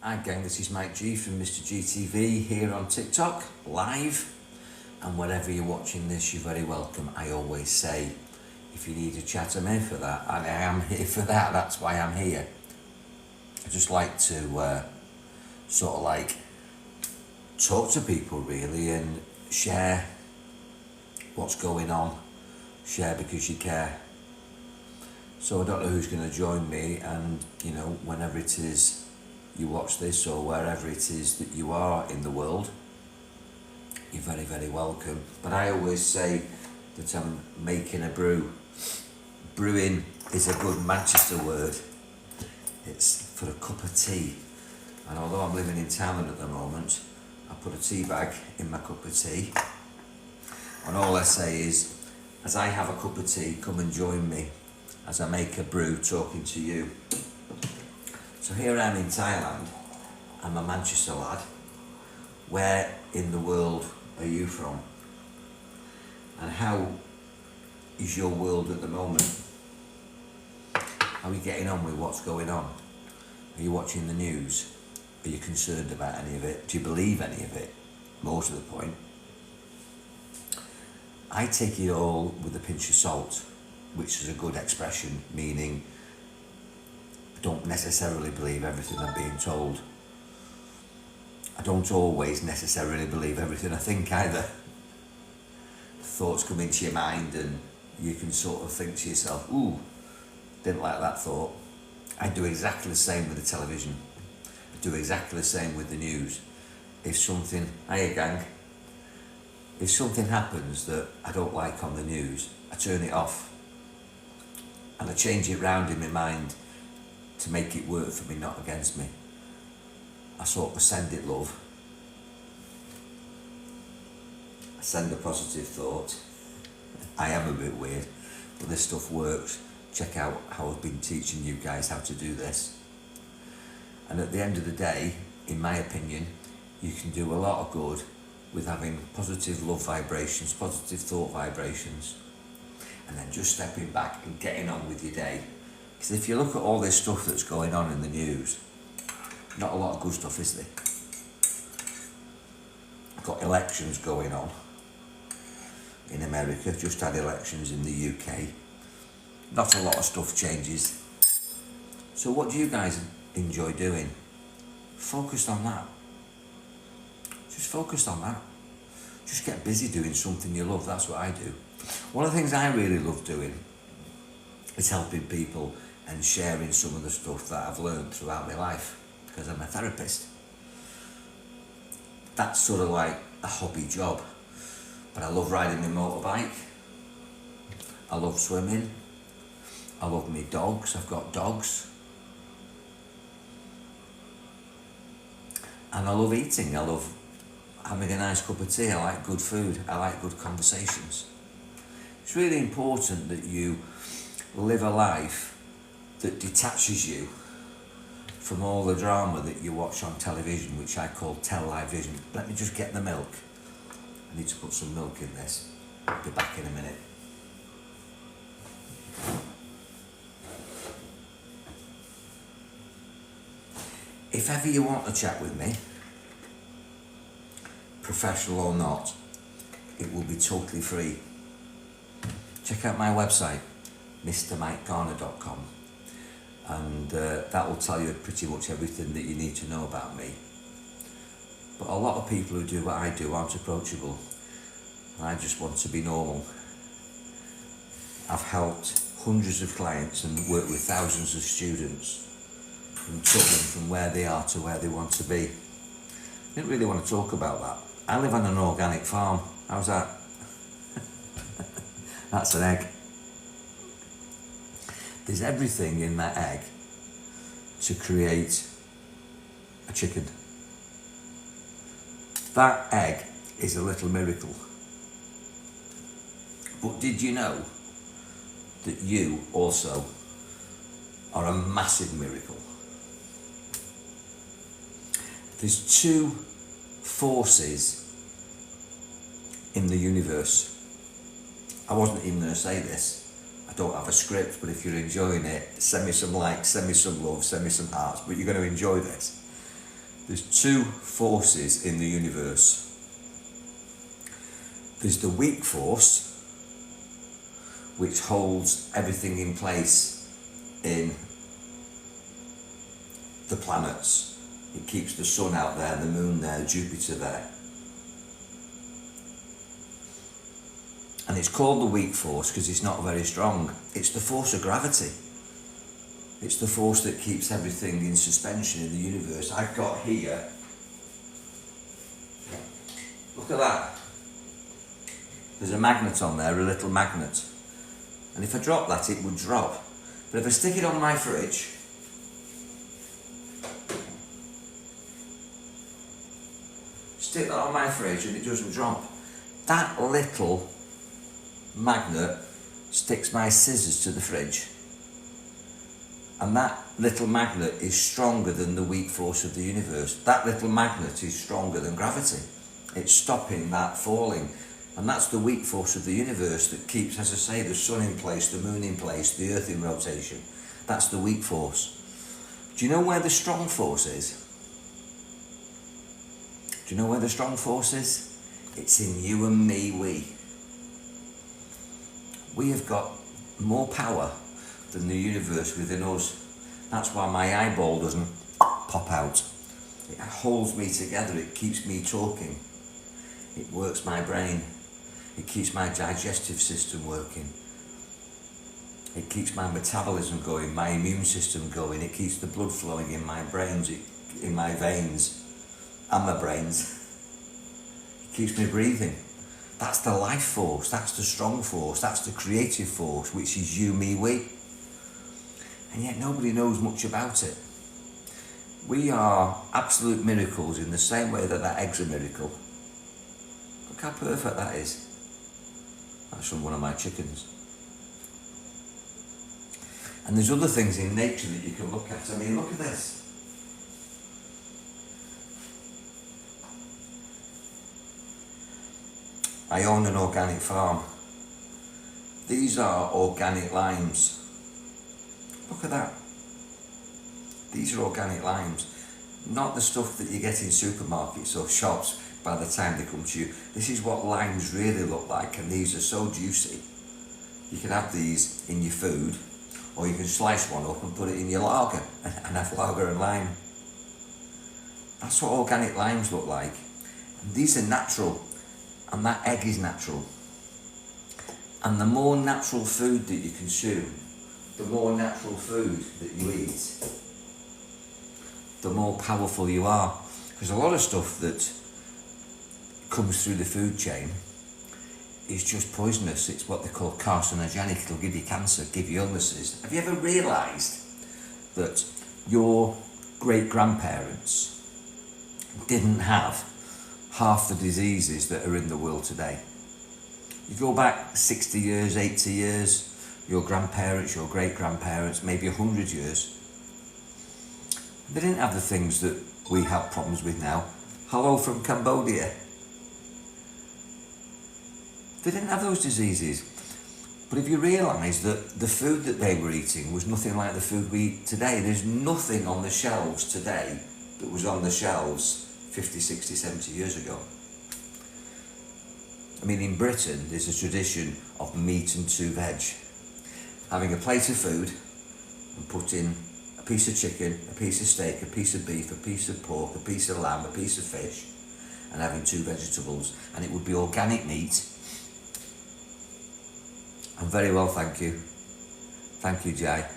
Hi gang, this is Mike G from Mr. GTV here on TikTok, live, and wherever you're watching this, you're very welcome. I always say, if you need a chat, I'm here for that, and I am here for that, that's why I'm here. I just like to sort of like talk to people really and share what's going on, share because you care. So I don't know who's going to join me, and you know, whenever it is you watch this or wherever it is that you are in the world, you're very, very welcome. But I always say that I'm making a brew. Brewing is a good Manchester word. It's for a cup of tea. And although I'm living in town at the moment, I put a tea bag in my cup of tea. And all I say is, as I have a cup of tea, come and join me as I make a brew talking to you. So here I am in Thailand. I'm a Manchester lad. Where in the world are you from? And how is your world at the moment? How are you getting on with what's going on? Are you watching the news? Are you concerned about any of it? Do you believe any of it? More to the point, I take it all with a pinch of salt, which is a good expression, meaning I don't necessarily believe everything I'm being told. I don't always necessarily believe everything I think either. Thoughts come into your mind and you can sort of think to yourself, ooh, didn't like that thought. I do exactly the same with the television. I do exactly the same with the news. If something, hiya gang, if something happens that I don't like on the news, I turn it off and I change it round in my mind to make it work for me, not against me. I sort of send it love. I send a positive thought. I am a bit weird, but this stuff works. Check out how I've been teaching you guys how to do this. And at the end of the day, in my opinion, you can do a lot of good with having positive love vibrations, positive thought vibrations, and then just stepping back and getting on with your day. Because if you look at all this stuff that's going on in the news, not a lot of good stuff, is there? Got elections going on in America, just had elections in the UK. Not a lot of stuff changes. So what do you guys enjoy doing? Focus on that. Just focus on that. Just get busy doing something you love. That's what I do. One of the things I really love doing is helping people and sharing some of the stuff that I've learned throughout my life, because I'm a therapist. That's sort of like a hobby job. But I love riding my motorbike. I love swimming. I love my dogs. I've got dogs. And I love eating. I love having a nice cup of tea. I like good food. I like good conversations. It's really important that you live a life that detaches you from all the drama that you watch on television, which I call television. Let me just get the milk. I need to put some milk in this. I'll be back in a minute. If ever you want to chat with me, professional or not, it will be totally free. Check out my website, mrmikegarner.com, and that will tell you pretty much everything that you need to know about me. But a lot of people who do what I do aren't approachable. I just want to be normal. I've helped hundreds of clients and worked with thousands of students and took them from where they are to where they want to be. I didn't really want to talk about that. I live on an organic farm. How's that? That's an egg. There's everything in that egg to create a chicken. That egg is a little miracle. But did you know that you also are a massive miracle? There's two forces in the universe. I wasn't even going to say this. I don't have a script, but if you're enjoying it, send me some likes, send me some love, send me some hearts, but you're going to enjoy this. There's two forces in the universe. There's the weak force, which holds everything in place in the planets. It keeps the sun out there, the moon there, Jupiter there. And it's called the weak force because it's not very strong. It's the force of gravity. It's the force that keeps everything in suspension in the universe. I've got here, look at that. There's a magnet on there, a little magnet. And if I drop that, it would drop. But if I stick it on my fridge, stick that on my fridge and it doesn't drop. That little magnet sticks my scissors to the fridge. And that little magnet is stronger than the weak force of the universe. That little magnet is stronger than gravity. It's stopping that falling. And that's the weak force of the universe that keeps, as I say, the sun in place, the moon in place, the earth in rotation. That's the weak force. Do you know where the strong force is? Do you know where the strong force is? It's in you and me, we. We have got more power than the universe within us. That's why my eyeball doesn't pop out. It holds me together, it keeps me talking. It works my brain. It keeps my digestive system working. It keeps my metabolism going, my immune system going. It keeps the blood flowing in my brains, in my veins and my brains. It keeps me breathing. That's the life force, that's the strong force, that's the creative force, which is you, me, we. And yet nobody knows much about it. We are absolute miracles in the same way that egg's a miracle. Look how perfect that is. That's from one of my chickens. And there's other things in nature that you can look at. I mean, look at this. I own an organic farm. These are organic limes. Look at that. These are organic limes. Not the stuff that you get in supermarkets or shops by the time they come to you. This is what limes really look like, and these are so juicy. You can have these in your food, or you can slice one up and put it in your lager and have lager and lime. That's what organic limes look like. And these are natural, and that egg is natural. And the more natural food that you consume, the more natural food that you eat, the more powerful you are. Because a lot of stuff that comes through the food chain is just poisonous. It's what they call carcinogenic. It'll give you cancer, give you illnesses. Have you ever realised that your great-grandparents didn't have half the diseases that are in the world today? You go back 60 years, 80 years, your grandparents, your great-grandparents, maybe 100 years, they didn't have the things that we have problems with now. Hello from Cambodia. They didn't have those diseases. But if you realise that the food that they were eating was nothing like the food we eat today, there's nothing on the shelves today that was on the shelves 50, 60, 70 years ago. I mean, in Britain, there's a tradition of meat and 2 veg. Having a plate of food and putting a piece of chicken, a piece of steak, a piece of beef, a piece of pork, a piece of lamb, a piece of fish, and having 2 vegetables, and it would be organic meat. I'm very well, thank you. Thank you, Jai.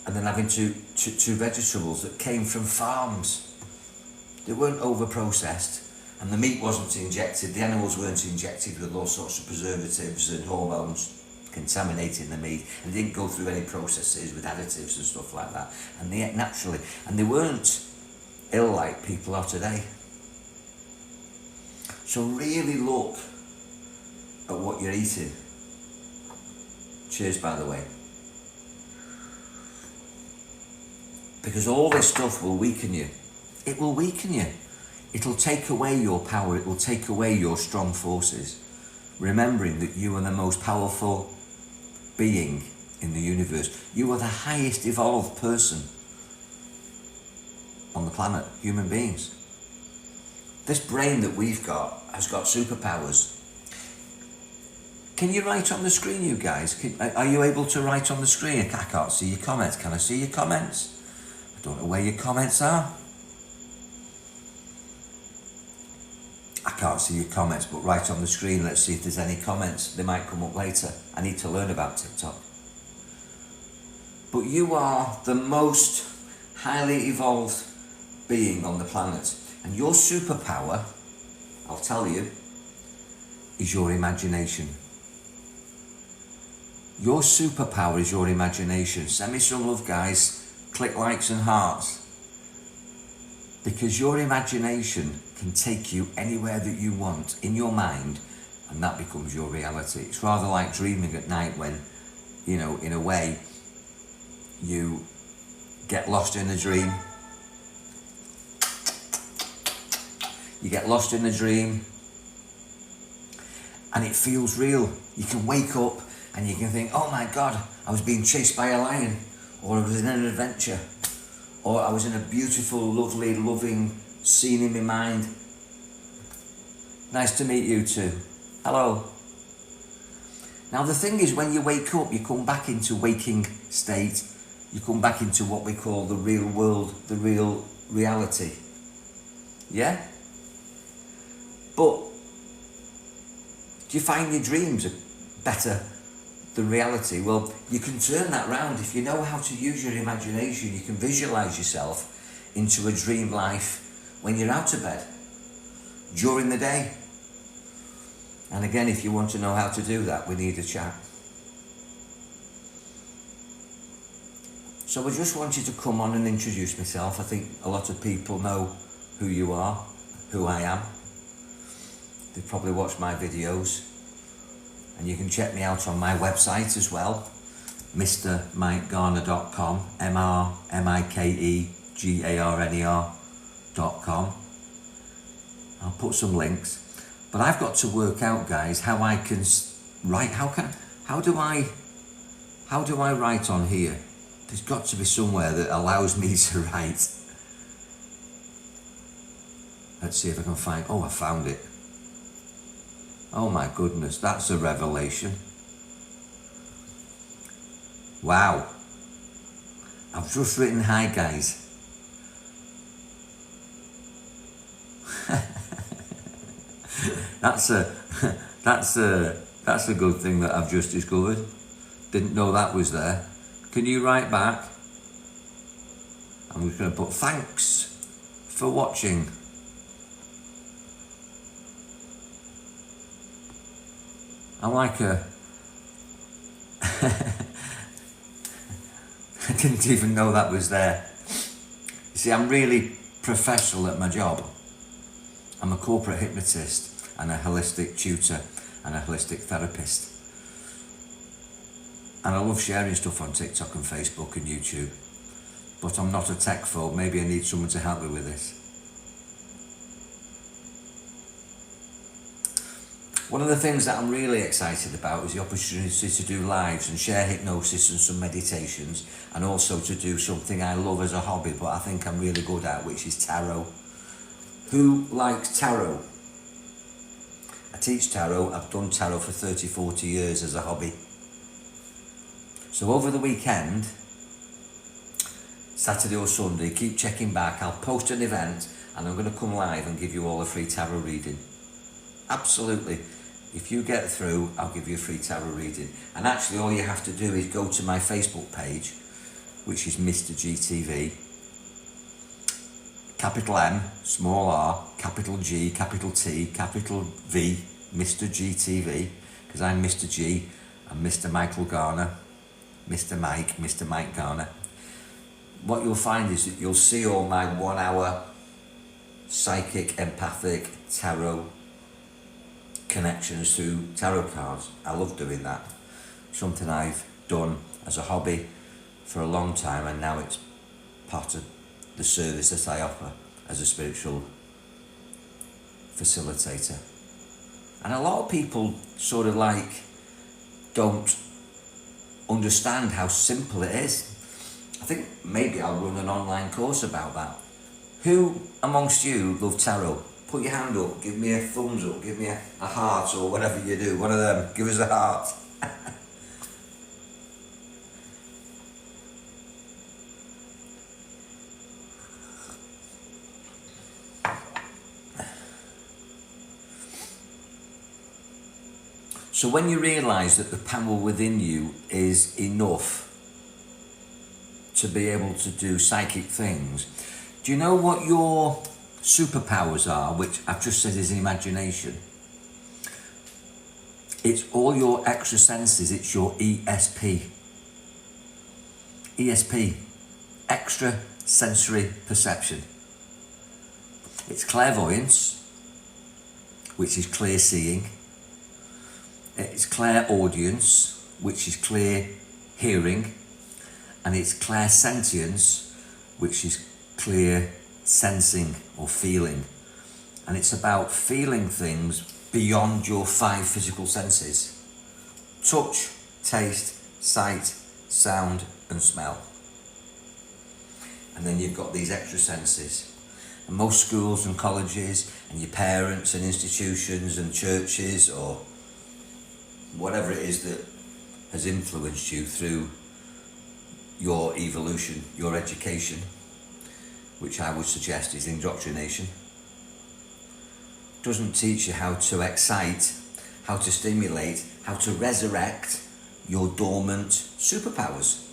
And then having two vegetables that came from farms. They weren't over-processed, and the meat wasn't injected, the animals weren't injected with all sorts of preservatives and hormones contaminating the meat, and they didn't go through any processes with additives and stuff like that, and they ate naturally, and they weren't ill like people are today. So really look at what you're eating. Cheers, by the way. Because all this stuff will weaken you. It will weaken you. It'll take away your power. It will take away your strong forces. Remembering that you are the most powerful being in the universe. You are the highest evolved person. on the planet, human beings. This brain that we've got has got superpowers. Can you write on the screen, you guys? Are you able to write on the screen? I can't see your comments. Can I see your comments? I don't know where your comments are. I can't see your comments, but write on the screen. Let's see if there's any comments. They might come up later. I need to learn about TikTok. But you are the most highly evolved being on the planet. And your superpower, I'll tell you, is your imagination. Your superpower is your imagination. Send me some love, guys. Click likes and hearts. Because your imagination can take you anywhere that you want in your mind, and that becomes your reality. It's rather like dreaming at night when, you know, in a way, you get lost in a dream. You get lost in a dream and it feels real. You can wake up and you can think, oh my God, I was being chased by a lion, or I was in an adventure, or I was in a beautiful, lovely, loving scene in my mind. Nice to meet you too. Hello. Now the thing is, when you wake up, you come back into waking state. You come back into what we call the real world, the real reality. Yeah? But do you find your dreams are better than reality? Well, you can turn that round. If you know how to use your imagination, you can visualize yourself into a dream life when you're out of bed, during the day. And again, if you want to know how to do that, we need a chat. So I just wanted to come on and introduce myself. I think a lot of people know who you are, who I am. They've probably watched my videos. And you can check me out on my website as well, mrmikegarner.com, mrmikegarner.com. I'll put some links. But I've got to work out, guys, how I can write. How do I write on here? There's got to be somewhere that allows me to write. Let's see if I can find. Oh, I found it. Oh my goodness, that's a revelation. Wow. I've just written hi, guys. That's a good thing that I've just discovered. Didn't know that was there. Can you write back? I'm just going to put thanks for watching. I'm like a... I didn't even know that was there. You see, I'm really professional at my job. I'm a corporate hypnotist and a holistic tutor and a holistic therapist. And I love sharing stuff on TikTok and Facebook and YouTube. But I'm not a tech phobe. Maybe I need someone to help me with this. One of the things that I'm really excited about is the opportunity to do lives and share hypnosis and some meditations, and also to do something I love as a hobby but I think I'm really good at, which is tarot. Who likes tarot? I teach tarot. I've done tarot for 30, 40 years as a hobby. So over the weekend, Saturday or Sunday, keep checking back. I'll post an event and I'm going to come live and give you all a free tarot reading. Absolutely. If you get through, I'll give you a free tarot reading. And actually all you have to do is go to my Facebook page, which is Mr. GTV. Capital M, small r, capital G, capital T, capital V, Mr. GTV, because I'm Mr. G and Mr. Michael Garner, Mr. Mike Garner. What you'll find is that you'll see all my 1 hour psychic, empathic, tarot connections through tarot cards. I love doing that. Something I've done as a hobby for a long time, and now it's part of the service that I offer as a spiritual facilitator. And a lot of people sort of like don't understand how simple it is. I think maybe I'll run an online course about that. Who amongst you love tarot? Put your hand up, give me a thumbs up, give me a heart or whatever you do. One of them, give us a heart. So when you realise that the power within you is enough to be able to do psychic things, do you know what your superpowers are, which I've just said is imagination? It's all your extra senses, it's your ESP. ESP, extra sensory perception. It's clairvoyance, which is clear seeing. It's clairaudience, which is clear hearing. And it's clairsentience, which is clear sensing or feeling. And it's about feeling things beyond your 5 physical senses: touch, taste, sight, sound and smell. And then you've got these extra senses. And most schools and colleges and your parents and institutions and churches or whatever it is that has influenced you through your evolution, your education, which I would suggest is indoctrination, doesn't teach you how to excite, how to stimulate, how to resurrect your dormant superpowers.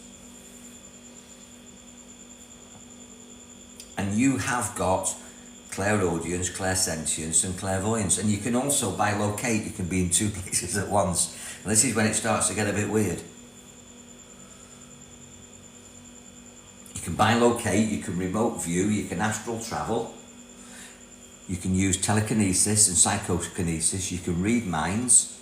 And you have got clairaudience, clairsentience and clairvoyance. And you can also bilocate, you can be in 2 places at once. And this is when it starts to get a bit weird. You can bilocate, you can remote view, you can astral travel, you can use telekinesis and psychokinesis, you can read minds,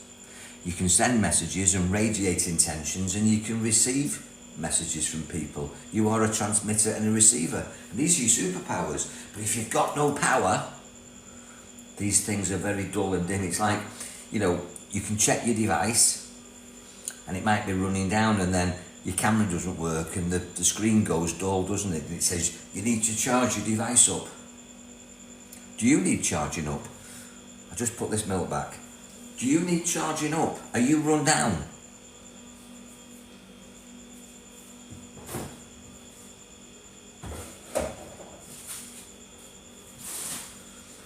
you can send messages and radiate intentions, and you can receive messages from people. You are a transmitter and a receiver. And these are your superpowers. But if you've got no power, these things are very dull and dim. It's like, you can check your device and it might be running down and then your camera doesn't work and the screen goes dull, doesn't it? And it says, you need to charge your device up. Do you need charging up? I just put this milk back. Do you need charging up? Are you run down?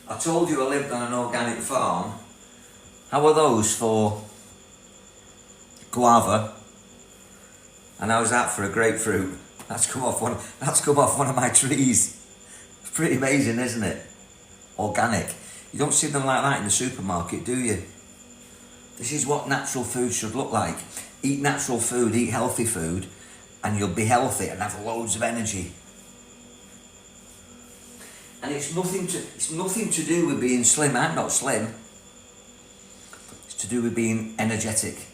I told you I lived on an organic farm. How are those for guava? And I was out for a grapefruit. That's come off one of my trees. It's pretty amazing, isn't it? Organic. You don't see them like that in the supermarket, do you? This is what natural food should look like. Eat natural food, eat healthy food, and you'll be healthy and have loads of energy. And it's nothing to do with being slim. I'm not slim. It's to do with being energetic.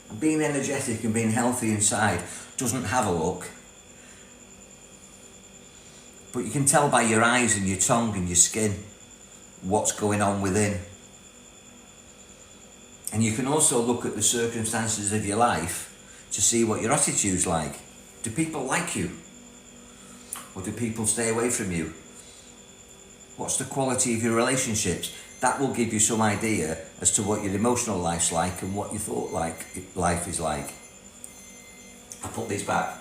And being energetic and being healthy inside doesn't have a look. But you can tell by your eyes and your tongue and your skin what's going on within. And you can also look at the circumstances of your life to see what your attitude's like. Do people like you? Or do people stay away from you? What's the quality of your relationships? That will give you some idea as to what your emotional life's like and what your thought life is like. I'll put these back.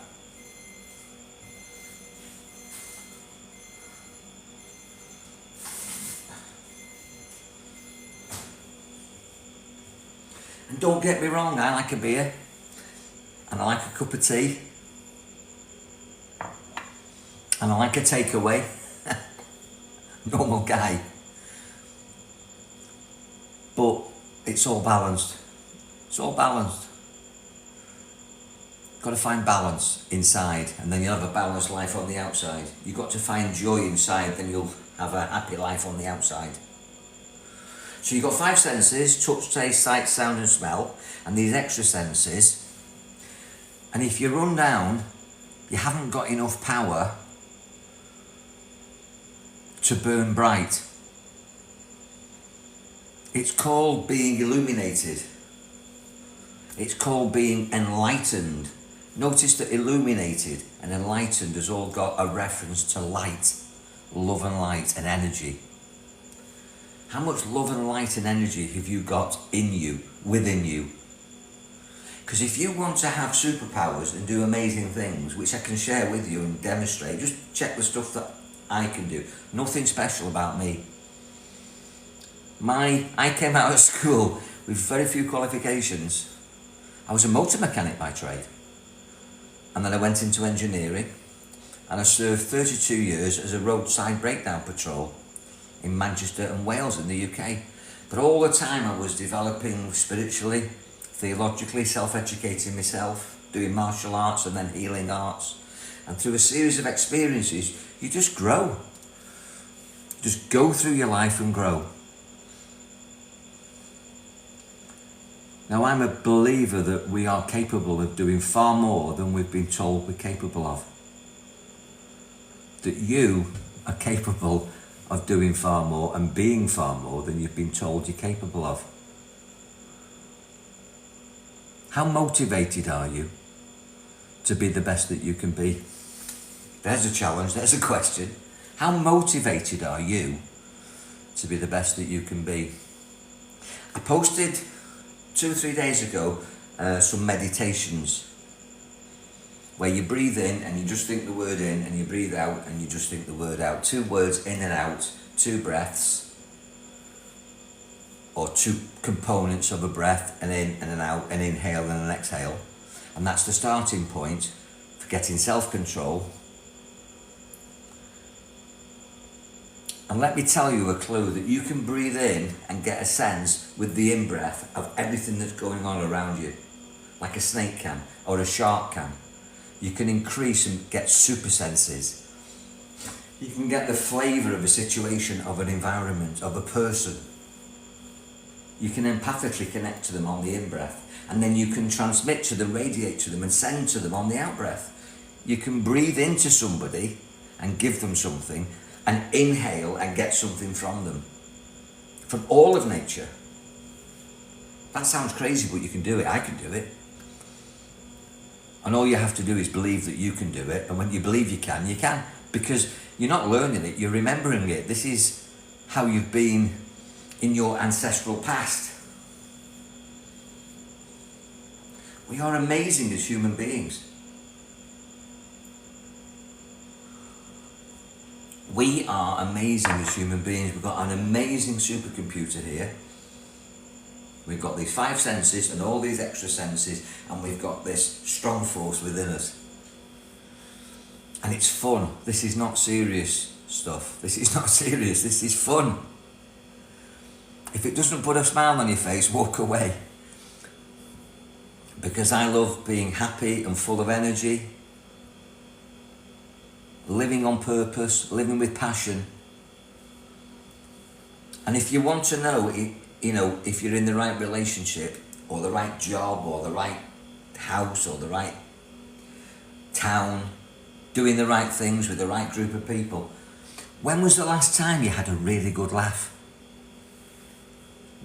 And don't get me wrong, I like a beer and I like a cup of tea. And I like a takeaway. Normal guy. But it's all balanced. It's all balanced. Got to find balance inside and then you'll have a balanced life on the outside. You've got to find joy inside, then you'll have a happy life on the outside. So you've got 5 senses: touch, taste, sight, sound and smell, and these extra senses. And if you run down, you haven't got enough power to burn bright. It's called being illuminated. It's called being enlightened. Notice that illuminated and enlightened has all got a reference to light, love and light and energy. How much love and light and energy have you got in you, within you? Because if you want to have superpowers and do amazing things, which I can share with you and demonstrate, just check the stuff that I can do. Nothing special about me. I came out of school with very few qualifications. I was a motor mechanic by trade. And then I went into engineering and I served 32 years as a roadside breakdown patrol in Manchester and Wales in the UK. But all the time I was developing spiritually, theologically, self-educating myself, doing martial arts and then healing arts. And through a series of experiences, you just grow. Just go through your life and grow. Now, I'm a believer that we are capable of doing far more than we've been told we're capable of. That you are capable of doing far more and being far more than you've been told you're capable of. How motivated are you to be the best that you can be? There's a challenge, there's a question. How motivated are you to be the best that you can be? I posted 2 or 3 days ago some meditations where you breathe in and you just think the word in, and you breathe out and you just think the word out. 2 words in and out, 2 breaths, or 2 components of a breath, an in and an out, an inhale and an exhale. And that's the starting point for getting self-control. And let me tell you a clue that you can breathe in and get a sense with the in-breath of everything that's going on around you, like a snake can or a shark can. You can increase and get super senses. You can get the flavour of a situation, of an environment, of a person. You can empathically connect to them on the in-breath, and then you can transmit to them, radiate to them and send to them on the out-breath. You can breathe into somebody and give them something, and inhale and get something from them. From all of nature. That sounds crazy, but you can do it. I can do it. And all you have to do is believe that you can do it. And when you believe you can, you can. Because you're not learning it, you're remembering it. This is how you've been in your ancestral past. We are amazing as human beings. We are amazing as human beings. We've got an amazing supercomputer here. We've got these 5 senses and all these extra senses, and we've got this strong force within us. And it's fun. This is not serious stuff. This is not serious. This is fun. If it doesn't put a smile on your face, walk away. Because I love being happy and full of energy. Living on purpose, living with passion. And if you want to know, if you're in the right relationship, or the right job, or the right house, or the right town, doing the right things with the right group of people, when was the last time you had a really good laugh?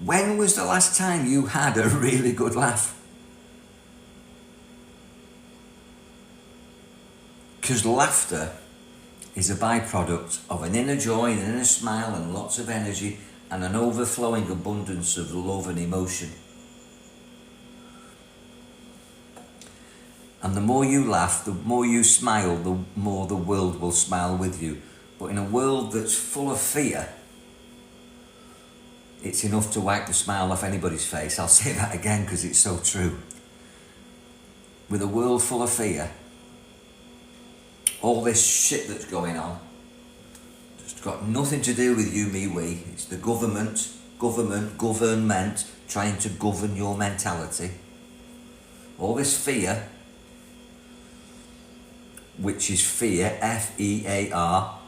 When was the last time you had a really good laugh? Because laughter is a byproduct of an inner joy, an inner smile, and lots of energy, and an overflowing abundance of love and emotion. And the more you laugh, the more you smile, the more the world will smile with you. But in a world that's full of fear, it's enough to wipe the smile off anybody's face. I'll say that again because it's so true. With a world full of fear, all this shit that's going on, it's got nothing to do with you, me, we. It's the government trying to govern your mentality. All this fear, which is fear, F-E-A-R,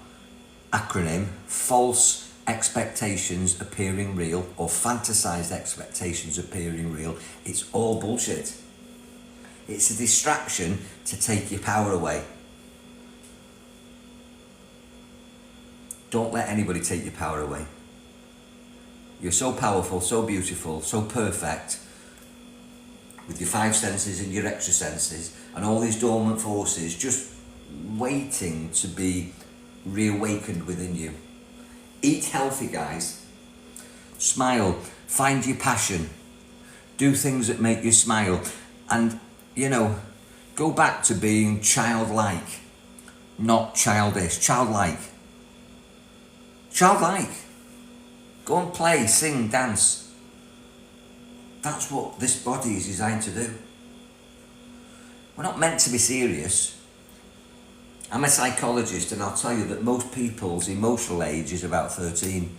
acronym, false expectations appearing real, or fantasized expectations appearing real. It's all bullshit. It's a distraction to take your power away. Don't let anybody take your power away. You're so powerful, so beautiful, so perfect, with your five senses and your extra senses and all these dormant forces just waiting to be reawakened within you. Eat healthy, guys. Smile. Find your passion. Do things that make you smile. And, you know, go back to being childlike, not childish. Childlike. Childlike. Go and play, sing, dance. That's what this body is designed to do. We're not meant to be serious. I'm a psychologist, and I'll tell you that most people's emotional age is about 13.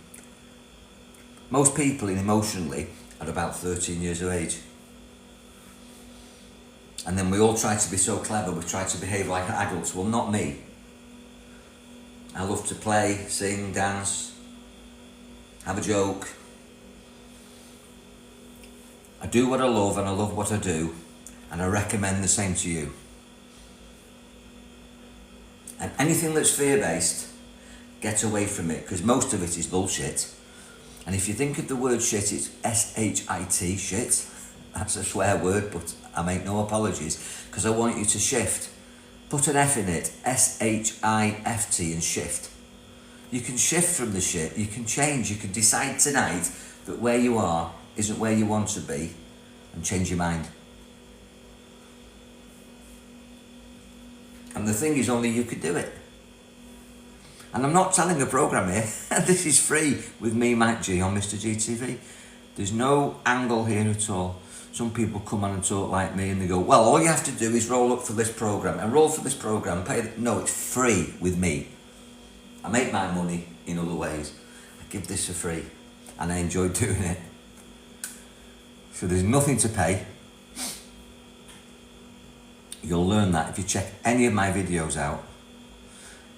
Most people emotionally are about 13 years of age. And then we all try to be so clever, we try to behave like adults. Well, not me. I love to play, sing, dance, have a joke. I do what I love and I love what I do, and I recommend the same to you. And anything that's fear-based, get away from it, because most of it is bullshit. And if you think of the word shit, it's S-H-I-T, shit. That's a swear word, but I make no apologies, because I want you to shift. Put an F in it, S-H-I-F-T, and shift. You can shift from the shit, you can change, you can decide tonight that where you are isn't where you want to be, and change your mind. And the thing is, only you could do it. And I'm not telling a program here. This is free with me, Mike G, on Mr. GTV. There's no angle here at all. Some people come on and talk like me and they go, well, all you have to do is roll up for this program. And roll for this program, no, it's free with me. I make my money in other ways. I give this for free. And I enjoy doing it. So there's nothing to pay. You'll learn that if you check any of my videos out.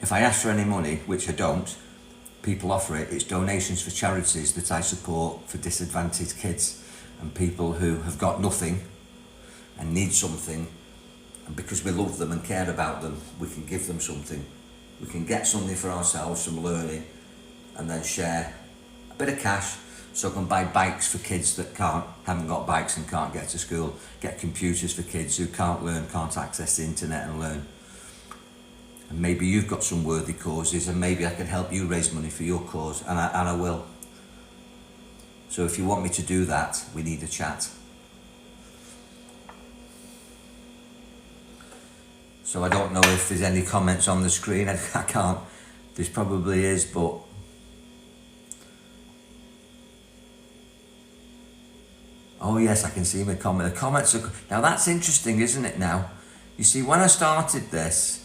If I ask for any money, which I don't, people offer it. It's donations for charities that I support for disadvantaged kids and people who have got nothing and need something. And because we love them and care about them, we can give them something. We can get something for ourselves, some learning, and then share a bit of cash so I can buy bikes for kids that haven't got bikes and can't get to school, get computers for kids who can't learn, can't access the internet and learn. And maybe you've got some worthy causes, and maybe I can help you raise money for your cause, and I will. So if you want me to do that, we need a chat. So I don't know if there's any comments on the screen. I can't. There probably is, but oh yes, I can see my comment. The comments are... Now that's interesting, isn't it now? You see, when I started this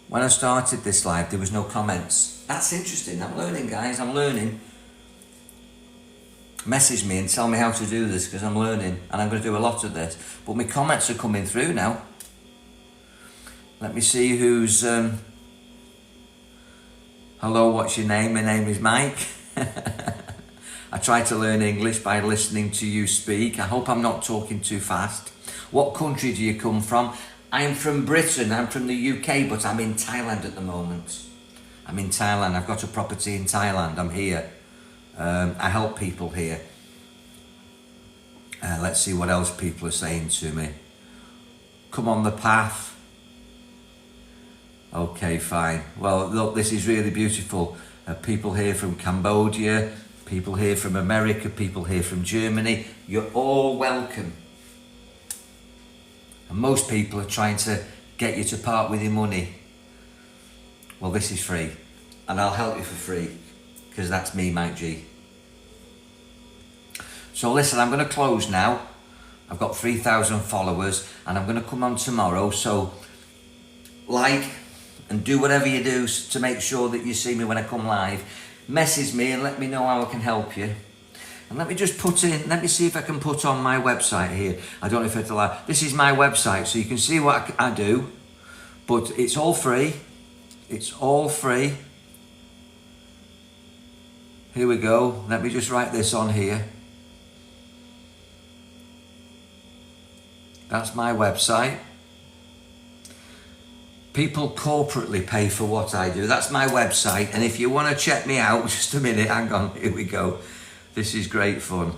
live, there was no comments. That's interesting. I'm learning, guys. I'm learning. Message me and tell me how to do this, because I'm learning and I'm going to do a lot of this. But my comments are coming through now. Let me see who's... Hello, what's your name? My name is Mike. I try to learn English by listening to you speak. I hope I'm not talking too fast. What country do you come from? I'm from Britain. I'm from the UK, but I'm in Thailand at the moment. I'm in Thailand. I've got a property in Thailand. I'm here. I help people here. Let's see what else people are saying to me. Come on the path. Okay, fine. Well, look, this is really beautiful. People here from Cambodia, people here from America, people here from Germany. You're all welcome. And most people are trying to get you to part with your money. Well, this is free. And I'll help you for free, because that's me, Mike G. So listen, I'm going to close now. I've got 3,000 followers and I'm going to come on tomorrow. So like and do whatever you do to make sure that you see me when I come live. Message me and let me know how I can help you. And let me just let me see if I can put on my website here. I don't know if it's allowed. This is my website, so you can see what I do. But it's all free. It's all free. Here we go. Let me just write this on here. That's my website. People corporately pay for what I do. That's my website. And if you want to check me out, just a minute, hang on, here we go. This is great fun.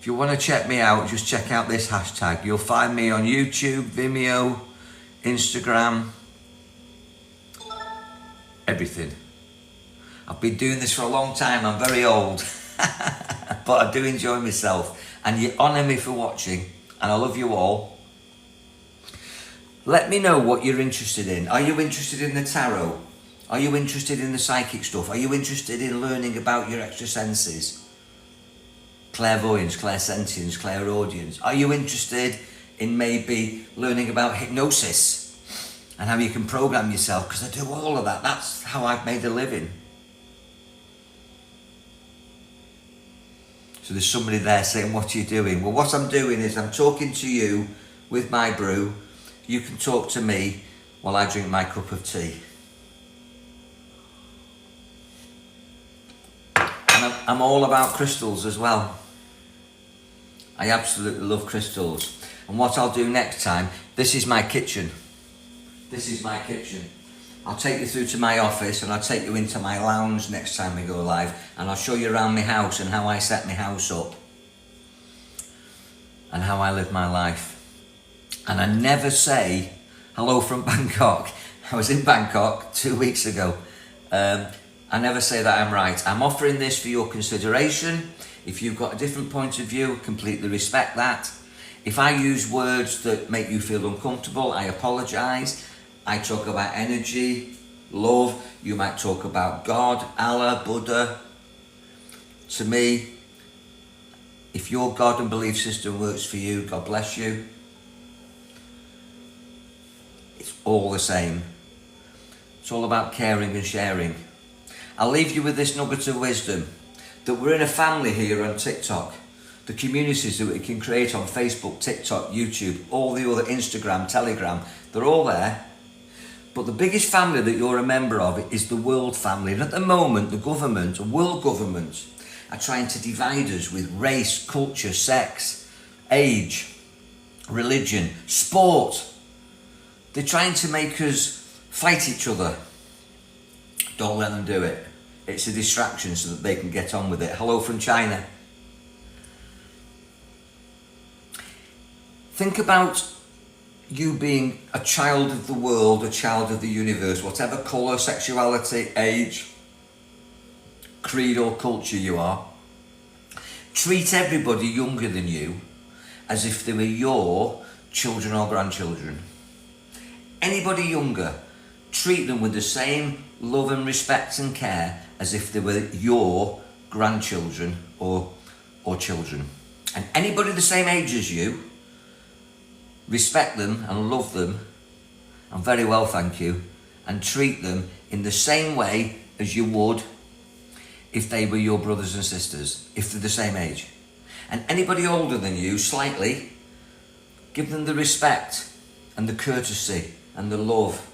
If you want to check me out, just check out this hashtag. You'll find me on YouTube, Vimeo, Instagram, everything. I've been doing this for a long time. I'm very old, but I do enjoy myself. And you honour me for watching, and I love you all. Let me know what you're interested in. Are you interested in the tarot? Are you interested in the psychic stuff? Are you interested in learning about your extra senses? Clairvoyance, clairsentience, clairaudience. Are you interested in maybe learning about hypnosis and how you can program yourself? Because I do all of that. That's how I've made a living. So there's somebody there saying, what are you doing? Well, what I'm doing is I'm talking to you with my brew. You can talk to me while I drink my cup of tea. And I'm all about crystals as well. I absolutely love crystals. And what I'll do next time, this is my kitchen. This is my kitchen. I'll take you through to my office and I'll take you into my lounge next time we go live, and I'll show you around my house and how I set my house up and how I live my life. And I never say hello from Bangkok. I was in Bangkok 2 weeks ago. I never say that I'm right. I'm offering this for your consideration. If you've got a different point of view, completely respect that. If I use words that make you feel uncomfortable, I apologise. I talk about energy, love. You might talk about God, Allah, Buddha. To me, if your God and belief system works for you, God bless you. It's all the same. It's all about caring and sharing. I'll leave you with this nugget of wisdom, that we're in a family here on TikTok. The communities that we can create on Facebook, TikTok, YouTube, all the other Instagram, Telegram, they're all there. But the biggest family that you're a member of is the world family. And at the moment, the government, world government, are trying to divide us with race, culture, sex, age, religion, sport. They're trying to make us fight each other. Don't let them do it. It's a distraction so that they can get on with it. Hello from China. Think about you being a child of the world, a child of the universe, whatever colour, sexuality, age, creed or culture you are. Treat everybody younger than you as if they were your children or grandchildren. Anybody younger, treat them with the same love and respect and care as if they were your grandchildren or children. And anybody the same age as you, respect them and love them, and very well, thank you, and treat them in the same way as you would if they were your brothers and sisters, if they're the same age. And anybody older than you, slightly, give them the respect and the courtesy and the love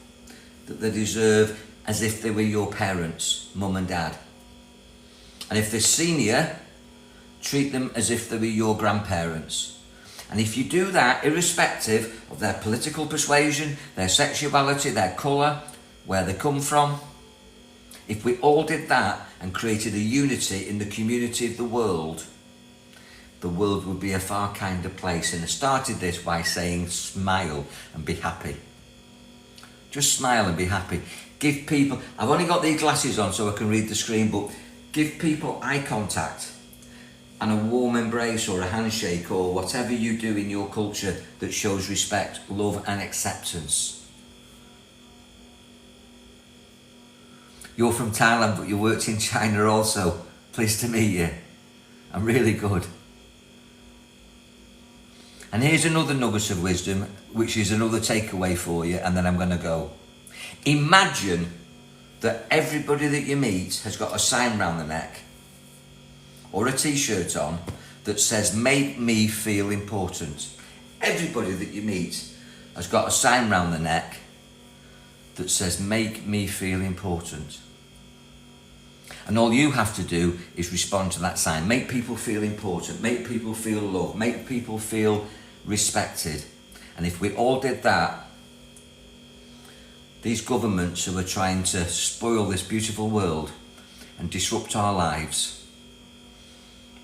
that they deserve, as if they were your parents, mum and dad. And if they're senior, treat them as if they were your grandparents. And if you do that, irrespective of their political persuasion, their sexuality, their colour, where they come from, if we all did that and created a unity in the community of the world would be a far kinder place. And I started this by saying smile and be happy. Just smile and be happy. Give people, I've only got these glasses on so I can read the screen, but give people eye contact and a warm embrace or a handshake or whatever you do in your culture that shows respect, love and acceptance. You're from Thailand, but you worked in China also. Pleased to meet you. I'm really good. And here's another nugget of wisdom, which is another takeaway for you, and then I'm going to go. Imagine that everybody that you meet has got a sign round the neck or a t-shirt on that says, "Make me feel important." Everybody that you meet has got a sign round the neck that says, "Make me feel important." And all you have to do is respond to that sign. Make people feel important, make people feel loved, make people feel respected. And if we all did that, these governments who are trying to spoil this beautiful world and disrupt our lives,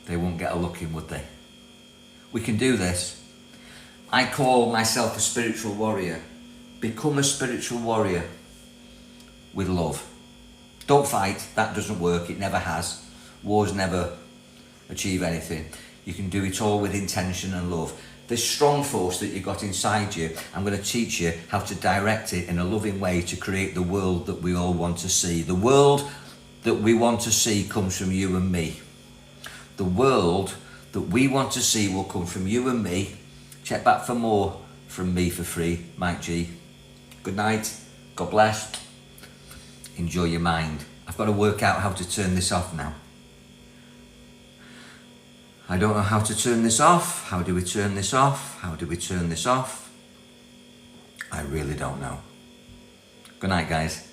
they won't get a look in, would they? We can do this. I call myself a spiritual warrior. Become a spiritual warrior with love. Don't fight, that doesn't work, it never has. Wars never achieve anything. You can do it all with intention and love. This strong force that you got inside you, I'm going to teach you how to direct it in a loving way to create the world that we all want to see. The world that we want to see comes from you and me. The world that we want to see will come from you and me. Check back for more from me for free, Mike G. Good night, God bless. Enjoy your mind. I've got to work out how to turn this off now. I don't know how to turn this off. How do we turn this off? How do we turn this off? I really don't know. Good night, guys.